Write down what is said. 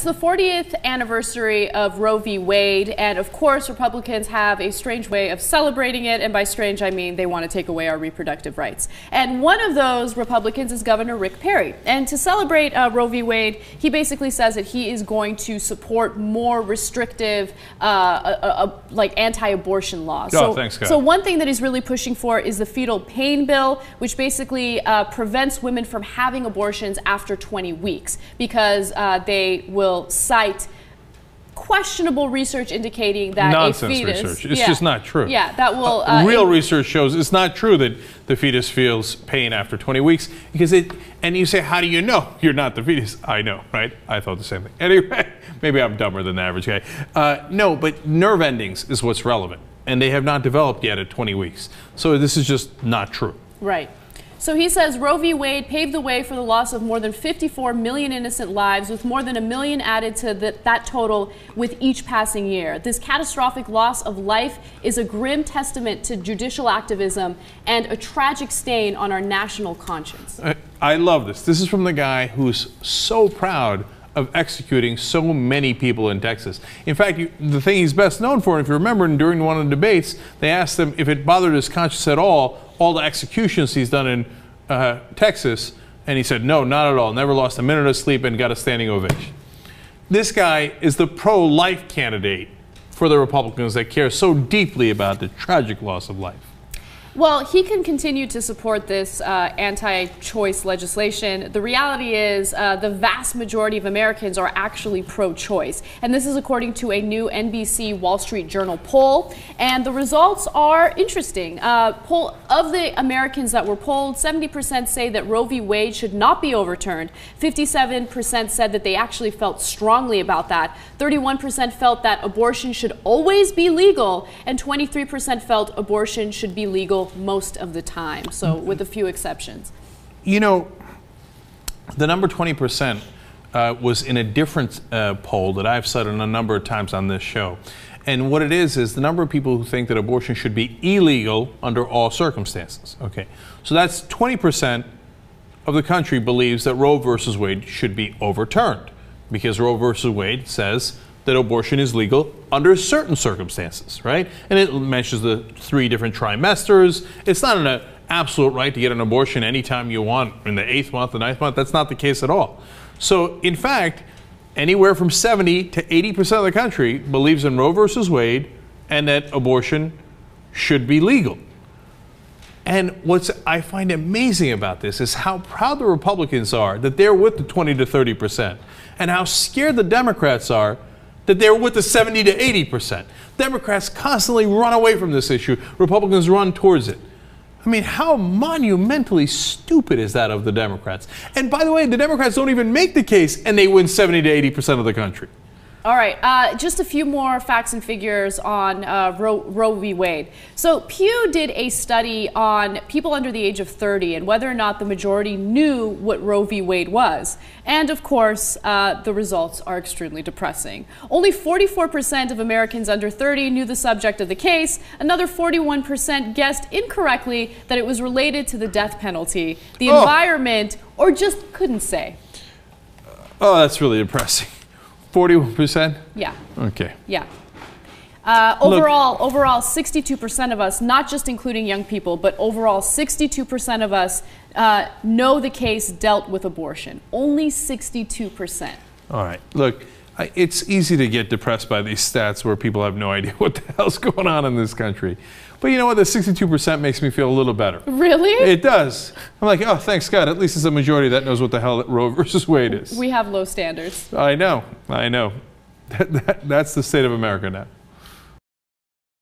it's the 40th anniversary of Roe v. Wade, and of course Republicans have a strange way of celebrating it, and by strange I mean they want to take away our reproductive rights. And one of those Republicans is Governor Rick Perry. And to celebrate Roe v. Wade, he basically says that he is going to support more restrictive, like anti-abortion laws. Thanks, God. So one thing that he's really pushing for is the fetal pain bill, which basically prevents women from having abortions after 20 weeks because they will cite questionable research indicating that nonsense a fetus, research. It's just not true. Yeah, that will real research shows it's not true that the fetus feels pain after 20 weeks because and you say, how do you know you're not the fetus? I know, right? I thought the same thing. Anyway, maybe I'm dumber than the average guy. No, but nerve endings is what's relevant, and they have not developed yet at 20 weeks. So this is just not true. Right. So he says Roe v. Wade paved the way for the loss of more than 54 million innocent lives, with more than 1 million added to that total with each passing year. This catastrophic loss of life is a grim testament to judicial activism and a tragic stain on our national conscience. I love this. This is from the guy who's so proud of executing so many people in Texas. In fact, the thing he's best known for, if you remember, during one of the debates, they asked him if it bothered his conscience at all the executions he's done in Texas, and he said, no, not at all. Never lost a minute of sleep and got a standing ovation. This guy is the pro-life candidate for the Republicans that care so deeply about the tragic loss of life. Well, he can continue to support this anti-choice legislation. The reality is the vast majority of Americans are actually pro-choice. And this is according to a new NBC Wall Street Journal poll. And the results are interesting. Of the Americans that were polled, 70% say that Roe v. Wade should not be overturned. 57% said that they actually felt strongly about that. 31% felt that abortion should always be legal. And 23% felt abortion should be legal most of the time, so with a few exceptions. You know, the number 20% was in a different poll that I've cited a number of times on this show. And what it is the number of people who think that abortion should be illegal under all circumstances. Okay, so that's 20% of the country believes that Roe versus Wade should be overturned because Roe versus Wade says that abortion is legal under certain circumstances, right? And it mentions the 3 different trimesters. It's not an absolute right to get an abortion anytime you want in the 8th month, the 9th month. That's not the case at all. So, in fact, anywhere from 70 to 80% of the country believes in Roe versus Wade and that abortion should be legal. And what I find amazing about this is how proud the Republicans are that they're with the 20 to 30%, and how scared the Democrats are that they're with the 70 to 80%. Democrats constantly run away from this issue. Republicans run towards it. I mean, how monumentally stupid is that of the Democrats? And by the way, the Democrats don't even make the case, and they win 70 to 80% of the country. All right, just a few more facts and figures on Roe v. Wade. So Pew did a study on people under the age of 30 and whether or not the majority knew what Roe v. Wade was. And of course, the results are extremely depressing. Only 44% of Americans under 30 knew the subject of the case. Another 41% guessed incorrectly that it was related to the death penalty, the environment, or just couldn't say. Oh, that's really depressing. 41%? Yeah. Okay. Yeah. Overall, 62% of us, not just including young people, but overall 62% of us know the case dealt with abortion. Only 62%. All right. Look, it's easy to get depressed by these stats where people have no idea what the hell's going on in this country. But you know what? The 62% makes me feel a little better. Really? It does. I'm like, oh, thanks God. At least it's a majority that knows what the hell Roe versus Wade is. We have low standards. I know. That's the state of America now.